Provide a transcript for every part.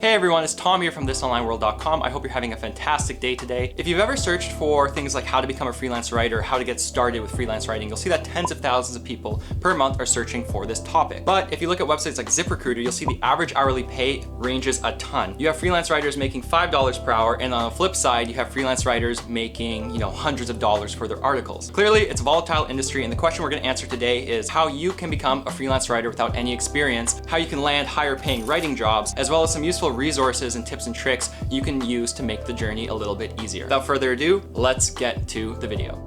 Hey everyone, it's Tom here from thisonlineworld.com. I hope you're having a fantastic day today. If you've ever searched for things like how to become a freelance writer, how to get started with freelance writing, you'll see that tens of thousands of people per month are searching for this topic. But if you look at websites like ZipRecruiter, you'll see the average hourly pay ranges a ton. You have freelance writers making $5 per hour, and on the flip side, you have freelance writers making, hundreds of dollars for their articles. Clearly, it's a volatile industry, and the question we're gonna answer today is how you can become a freelance writer without any experience, how you can land higher paying writing jobs, as well as some useful resources and tips and tricks you can use to make the journey a little bit easier. Without further ado, let's get to the video.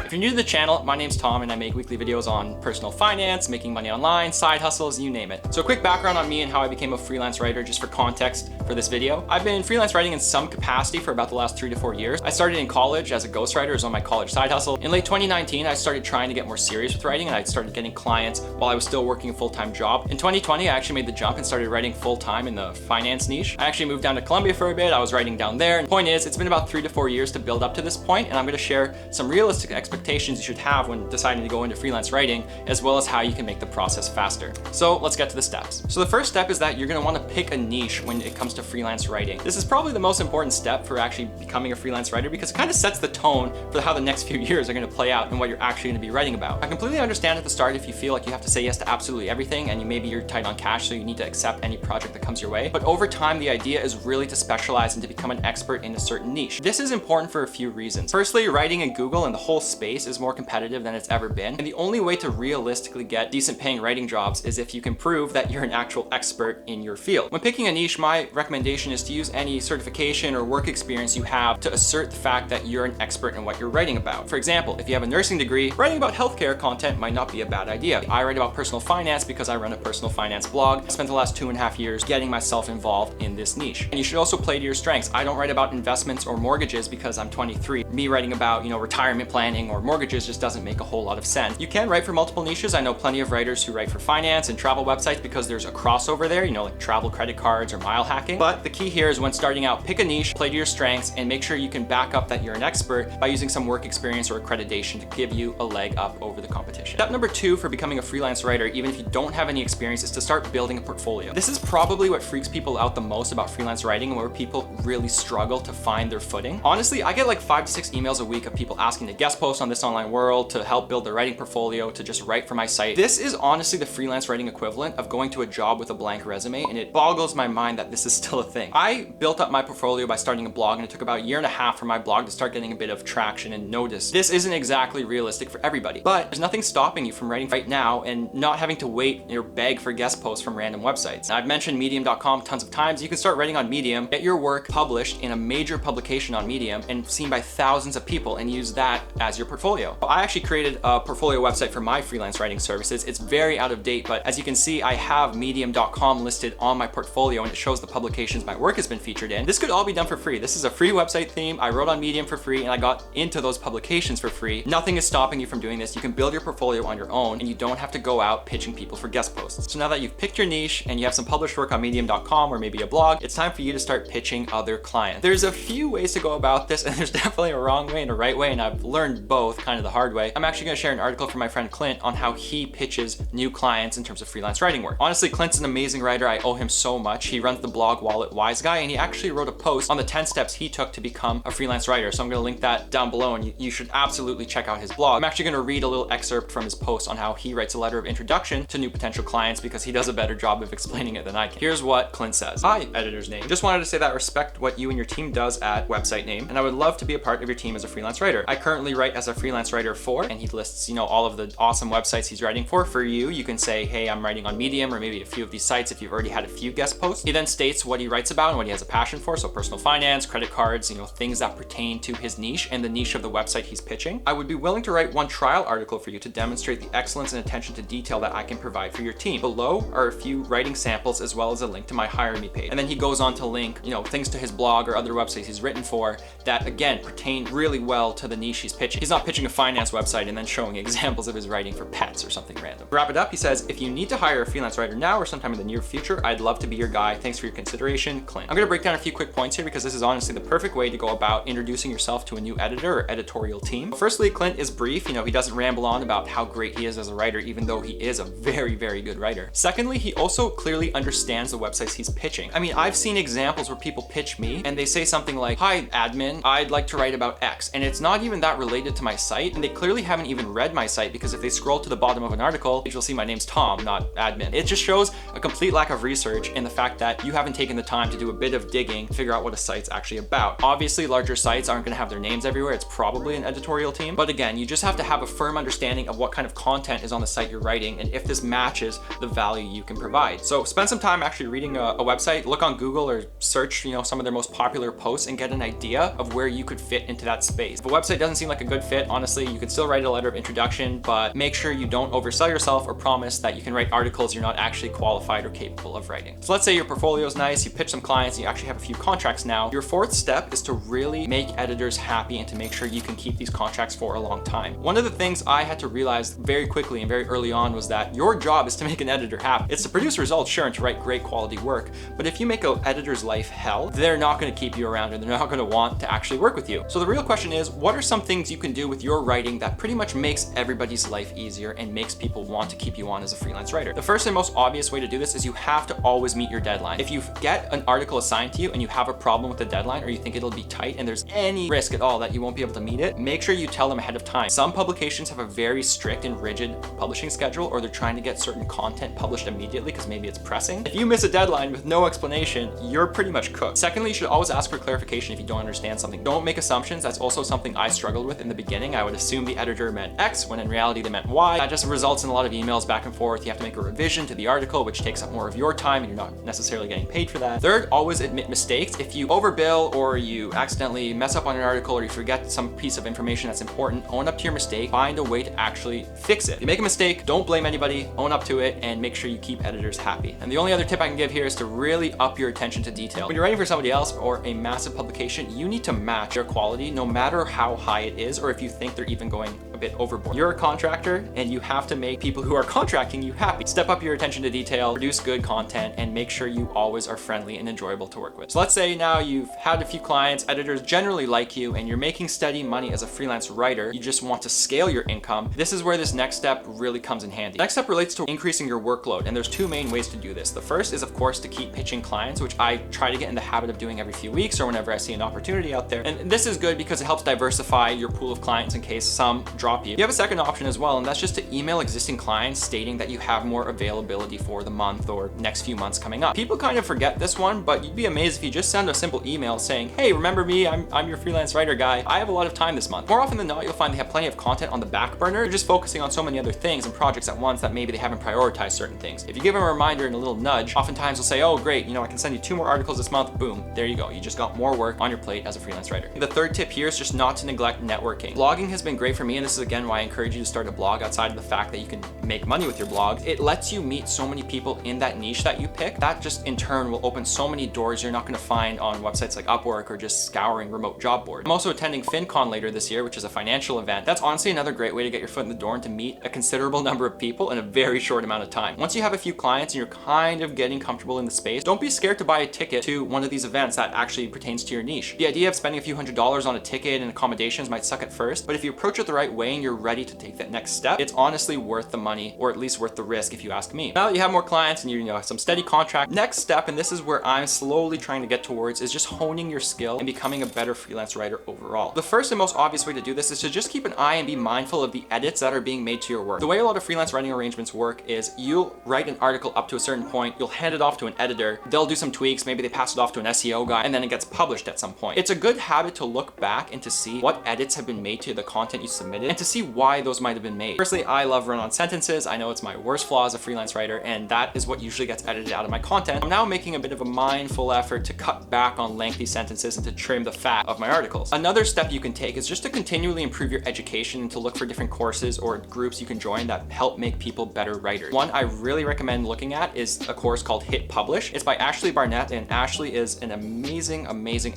If you're new to the channel, my name's Tom and I make weekly videos on personal finance, making money online, side hustles, you name it. So a quick background on me and how I became a freelance writer, just for context for this video. I've been freelance writing in some capacity for about the last 3 to 4 years. I started in college as a ghostwriter, as on my college side hustle. In late 2019, I started trying to get more serious with writing and I started getting clients while I was still working a full-time job. In 2020, I actually made the jump and started writing full-time in the finance niche. I actually moved down to Colombia for a bit. I was writing down there. And the point is, it's been about 3 to 4 years to build up to this point, and I'm gonna share some realistic expectations you should have when deciding to go into freelance writing, as well as how you can make the process faster. So let's get to the steps. So the first step is that you're gonna wanna pick a niche when it comes to freelance writing. This is probably the most important step for actually becoming a freelance writer because it kind of sets the tone for how the next few years are gonna play out and what you're actually gonna be writing about. I completely understand at the start if you feel like you have to say yes to absolutely everything and maybe you're tight on cash, so you need to accept any project that comes your way. But over time, the idea is really to specialize and to become an expert in a certain niche. This is important for a few reasons. Firstly, writing in Google and the whole space is more competitive than it's ever been. And the only way to realistically get decent paying writing jobs is if you can prove that you're an actual expert in your field. When picking a niche, my recommendation is to use any certification or work experience you have to assert the fact that you're an expert in what you're writing about. For example, if you have a nursing degree, writing about healthcare content might not be a bad idea. I write about personal finance because I run a personal finance blog. I spent the last 2.5 years getting myself involved in this niche. And you should also play to your strengths. I don't write about investments or mortgages because I'm 23. Me writing about, retirement planning or mortgages just doesn't make a whole lot of sense. You can write for multiple niches. I know plenty of writers who write for finance and travel websites because there's a crossover there, like travel credit cards or mile hacking. But the key here is when starting out, pick a niche, play to your strengths, and make sure you can back up that you're an expert by using some work experience or accreditation to give you a leg up over the competition. Step number 2 for becoming a freelance writer, even if you don't have any experience, is to start building a portfolio. This is probably what freaks people out the most about freelance writing and where people really struggle to find their footing. Honestly, I get like 5 to 6 emails a week of people asking to guest post on This Online World, to help build their writing portfolio, to just write for my site. This is honestly the freelance writing equivalent of going to a job with a blank resume, and it boggles my mind that this is still a thing. I built up my portfolio by starting a blog, and it took about 1.5 years for my blog to start getting a bit of traction and notice. This isn't exactly realistic for everybody, but there's nothing stopping you from writing right now and not having to wait or beg for guest posts from random websites. I've mentioned medium.com tons of times. You can start writing on Medium, get your work published in a major publication on Medium and seen by thousands of people, and use that as your portfolio. I actually created a portfolio website for my freelance writing services. It's very out of date, but as you can see, I have medium.com listed on my portfolio and it shows the publications my work has been featured in. This could all be done for free. This is a free website theme. I wrote on Medium for free and I got into those publications for free. Nothing is stopping you from doing this. You can build your portfolio on your own and you don't have to go out pitching people for guest posts. So now that you've picked your niche and you have some published work on medium.com or maybe a blog, it's time for you to start pitching other clients. There's a few ways to go about this, and there's definitely a wrong way and a right way, and I've learned both kind of the hard way. I'm actually gonna share an article from my friend Clint on how he pitches new clients in terms of freelance writing work. Honestly, Clint's an amazing writer. I owe him so much. He runs the blog Wallet Wise Guy, and he actually wrote a post on the 10 steps he took to become a freelance writer. So I'm gonna link that down below, and you should absolutely check out his blog. I'm actually gonna read a little excerpt from his post on how he writes a letter of introduction to new potential clients because he does a better job of explaining it than I can. Here's what Clint says. Hi, editor's name. Just wanted to say that I respect what you and your team does at website name, and I would love to be a part of your team as a freelance writer. I currently write as a freelance writer for, and he lists, all of the awesome websites he's writing for. For you can say, hey, I'm writing on Medium or maybe a few of these sites if you've already had a few guest posts. He then states what he writes about and what he has a passion for. So personal finance, credit cards, things that pertain to his niche and the niche of the website he's pitching. I would be willing to write one trial article for you to demonstrate the excellence and attention to detail that I can provide for your team. Below are a few writing samples as well as a link to my Hire Me page. And then he goes on to link, things to his blog or other websites he's written for that again pertain really well to the niche he's pitching. He's not not pitching a finance website and then showing examples of his writing for pets or something random. To wrap it up, he says, if you need to hire a freelance writer now or sometime in the near future, I'd love to be your guy. Thanks for your consideration, Clint. I'm gonna break down a few quick points here because this is honestly the perfect way to go about introducing yourself to a new editor or editorial team. Firstly, Clint is brief. He doesn't ramble on about how great he is as a writer, even though he is a very, very good writer. Secondly, he also clearly understands the websites he's pitching. I mean, I've seen examples where people pitch me and they say something like, hi admin, I'd like to write about X. And it's not even that related to my site. And they clearly haven't even read my site because if they scroll to the bottom of an article, you'll see my name's Tom, not admin. It just shows a complete lack of research and the fact that you haven't taken the time to do a bit of digging to figure out what a site's actually about. Obviously, larger sites aren't gonna have their names everywhere. It's probably an editorial team. But again, you just have to have a firm understanding of what kind of content is on the site you're writing and if this matches the value you can provide. So spend some time actually reading a website, look on Google or search, some of their most popular posts and get an idea of where you could fit into that space. If a website doesn't seem like a good fit, honestly, you could still write a letter of introduction, but make sure you don't oversell yourself or promise that you can write articles you're not actually qualified or capable of writing. So let's say your portfolio is nice, you pitch some clients, and you actually have a few contracts now. Your fourth step is to really make editors happy and to make sure you can keep these contracts for a long time. One of the things I had to realize very quickly and very early on was that your job is to make an editor happy. It's to produce results, sure, and to write great quality work, but if you make an editor's life hell, they're not going to keep you around and they're not going to want to actually work with you. So the real question is, what are some things you can do with your writing that pretty much makes everybody's life easier and makes people want to keep you on as a freelance writer? The first and most obvious way to do this is you have to always meet your deadline. If you get an article assigned to you and you have a problem with the deadline or you think it'll be tight and there's any risk at all that you won't be able to meet it, make sure you tell them ahead of time. Some publications have a very strict and rigid publishing schedule, or they're trying to get certain content published immediately because maybe it's pressing. If you miss a deadline with no explanation, you're pretty much cooked. Secondly, you should always ask for clarification if you don't understand something. Don't make assumptions. That's also something I struggled with in the beginning. I would assume the editor meant X when in reality they meant Y. That just results in a lot of emails back and forth. You have to make a revision to the article, which takes up more of your time and you're not necessarily getting paid for that. Third, always admit mistakes. If you overbill or you accidentally mess up on an article or you forget some piece of information that's important, own up to your mistake, find a way to actually fix it. If you make a mistake, don't blame anybody, own up to it, and make sure you keep editors happy. And the only other tip I can give here is to really up your attention to detail. When you're writing for somebody else or a massive publication, you need to match their quality no matter how high it is or if you think they're even going a bit overboard. You're a contractor and you have to make people who are contracting you happy. Step up your attention to detail, produce good content, and make sure you always are friendly and enjoyable to work with. So let's say now you've had a few clients, editors generally like you, and you're making steady money as a freelance writer. You just want to scale your income. This is where this next step really comes in handy. Next step relates to increasing your workload, and there's two main ways to do this. The first is, of course, to keep pitching clients, which I try to get in the habit of doing every few weeks or whenever I see an opportunity out there. And this is good because it helps diversify your pool of clients in case some drop you. You have a second option as well, and that's just to email existing clients stating that you have more availability for the month or next few months coming up. People kind of forget this one, but you'd be amazed if you just send a simple email saying, hey, remember me? I'm your freelance writer guy. I have a lot of time this month. More often than not, you'll find they have plenty of content on the back burner. They're just focusing on so many other things and projects at once that maybe they haven't prioritized certain things. If you give them a reminder and a little nudge, oftentimes they'll say, oh, great, I can send you 2 more articles this month. Boom, there you go. You just got more work on your plate as a freelance writer. The third tip here is just not to neglect networking. Blogging has been great for me, and this is again why I encourage you to start a blog outside of the fact that you can make money with your blog. It lets you meet so many people in that niche that you pick. That just in turn will open so many doors you're not going to find on websites like Upwork or just scouring remote job boards. I'm also attending FinCon later this year, which is a financial event. That's honestly another great way to get your foot in the door and to meet a considerable number of people in a very short amount of time. Once you have a few clients and you're kind of getting comfortable in the space, don't be scared to buy a ticket to one of these events that actually pertains to your niche. The idea of spending a few $100s on a ticket and accommodations might suck at first, but if you approach it the right way and you're ready to take that next step, it's honestly worth the money, or at least worth the risk if you ask me. Now that you have more clients and you have some steady contract, next step, and this is where I'm slowly trying to get towards, is just honing your skill and becoming a better freelance writer overall. The first and most obvious way to do this is to just keep an eye and be mindful of the edits that are being made to your work. The way a lot of freelance writing arrangements work is you'll write an article up to a certain point, you'll hand it off to an editor, they'll do some tweaks, maybe they pass it off to an SEO guy, and then it gets published at some point. It's a good habit to look back and to see what edits have been made to the content you submitted and to see why those might have been made. Personally, I love run-on sentences. I know it's my worst flaw as a freelance writer, and that is what usually gets edited out of my content. I'm now making a bit of a mindful effort to cut back on lengthy sentences and to trim the fat of my articles. Another step you can take is just to continually improve your education and to look for different courses or groups you can join that help make people better writers. One I really recommend looking at is a course called Hit Publish. It's by Ashley Barnett, and Ashley is an amazing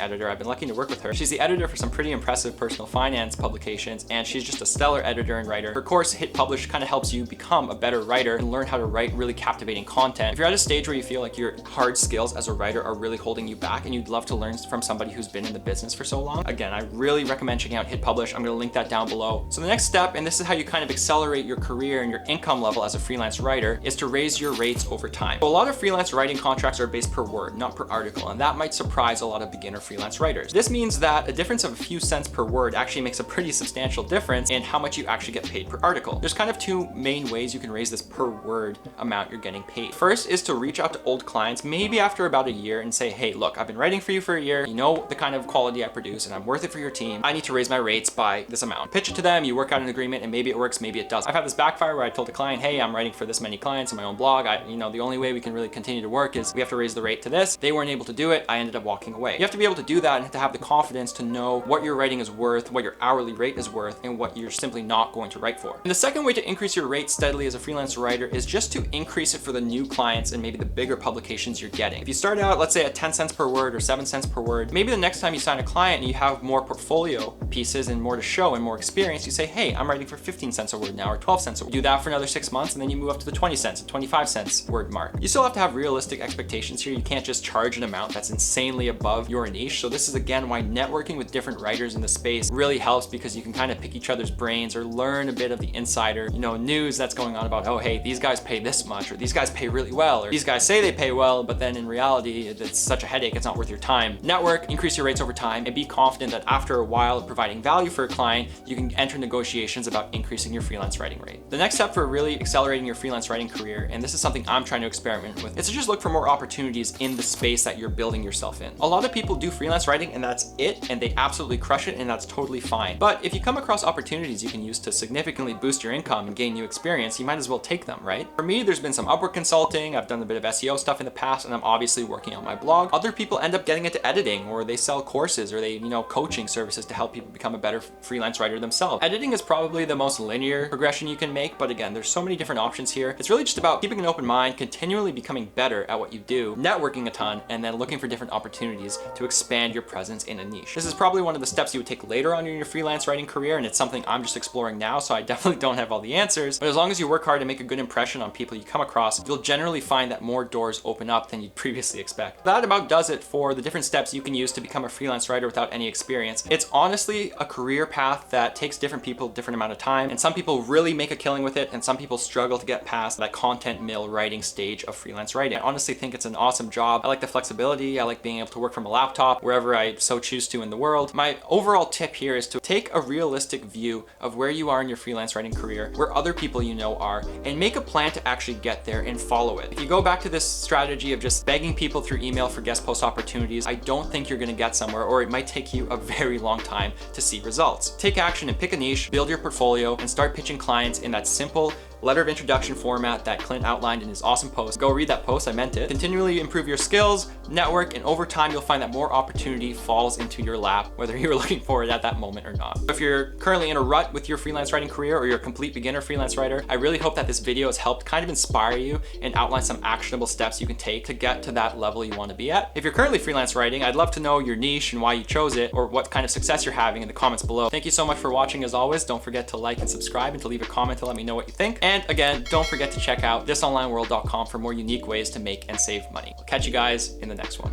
editor. I've been lucky to work with her. She's the editor for some pretty impressive personal finance publications, and she's just a stellar editor and writer. Her course, Hit Publish, kind of helps you become a better writer and learn how to write really captivating content. If you're at a stage where you feel like your hard skills as a writer are really holding you back and you'd love to learn from somebody who's been in the business for so long, again, I really recommend checking out Hit Publish. I'm gonna link that down below. So the next step, and this is how you kind of accelerate your career and your income level as a freelance writer, is to raise your rates over time. So a lot of freelance writing contracts are based per word, not per article, and that might surprise a lot of beginner freelance writers. This means that a difference of a few cents per word actually makes a pretty substantial difference in how much you actually get paid per article. There's kind of two main ways you can raise this per word amount you're getting paid. First is to reach out to old clients, maybe after about a year, and say, hey, look, I've been writing for you for a year. You know the kind of quality I produce and I'm worth it for your team. I need to raise my rates by this amount. Pitch it to them, you work out an agreement, and maybe it works, maybe it doesn't. I've had this backfire where I told the client, hey, I'm writing for this many clients on my own blog. The only way we can really continue to work is we have to raise the rate to this. They weren't able to do it. I ended up walking away. You have to be able to do that and to have the confidence to know what your writing is worth, what your hourly rate is worth, and what you're simply not going to write for. And the second way to increase your rate steadily as a freelance writer is just to increase it for the new clients and maybe the bigger publications you're getting. If you start out, let's say at 10 cents per word or 7 cents per word, maybe the next time you sign a client and you have more portfolio pieces and more to show and more experience, you say, hey, I'm writing for 15 cents a word now or 12 cents a word. Do that for another 6 months and then you move up to the 20 cents and 25 cents word mark. You still have to have realistic expectations here. You can't just charge an amount that's insanely above your niche. So this is again why networking with different writers in the space really helps, because you can kind of pick each other's brains or learn a bit of the insider, news that's going on about, oh, hey, these guys pay this much, or these guys pay really well, or these guys say they pay well, but then in reality, it's such a headache, it's not worth your time. Network, increase your rates over time, and be confident that after a while of providing value for a client, you can enter negotiations about increasing your freelance writing rate. The next step for really accelerating your freelance writing career, and this is something I'm trying to experiment with, is to just look for more opportunities in the space that you're building yourself in. A lot of people do freelance writing and that's it, and they absolutely crush it, and that's totally fine. But if you come across opportunities you can use to significantly boost your income and gain new experience, you might as well take them, right? For me, there's been some Upwork consulting, I've done a bit of SEO stuff in the past, and I'm obviously working on my blog. Other people end up getting into editing, or they sell courses, or they, coaching services to help people become a better freelance writer themselves. Editing is probably the most linear progression you can make, but again, there's so many different options here. It's really just about keeping an open mind, continually becoming better at what you do, networking a ton, and then looking for different opportunities to expand your presence in a niche. This is probably one of the steps you would take later on in your freelance writing career, and it's something I'm just exploring now, so I definitely don't have all the answers. But as long as you work hard to make a good impression on people you come across, you'll generally find that more doors open up than you'd previously expect. That about does it for the different steps you can use to become a freelance writer without any experience. It's honestly a career path that takes different people a different amount of time, and some people really make a killing with it, and some people struggle to get past that content mill writing stage of freelance writing. I honestly think it's an awesome job. I like the flexibility. I like being able to work from a laptop wherever I so choose to in the world. My overall tip here is to take a realistic view of where you are in your freelance writing career, where other people are, and make a plan to actually get there and follow it. If you go back to this strategy of just begging people through email for guest post opportunities, I don't think you're gonna get somewhere, or it might take you a very long time to see results. Take action and pick a niche, build your portfolio, and start pitching clients in that simple letter of introduction format that Clint outlined in his awesome post. Go read that post, I meant it. Continually improve your skills, network, and over time you'll find that more opportunity falls into your lap, whether you were looking for it at that moment or not. If you're currently in a rut with your freelance writing career, or you're a complete beginner freelance writer, I really hope that this video has helped kind of inspire you and outline some actionable steps you can take to get to that level you want to be at. If you're currently freelance writing, I'd love to know your niche and why you chose it, or what kind of success you're having in the comments below. Thank you so much for watching. As always, don't forget to like and subscribe and to leave a comment to let me know what you think. And again, don't forget to check out thisonlineworld.com for more unique ways to make and save money. I'll catch you guys in the next one.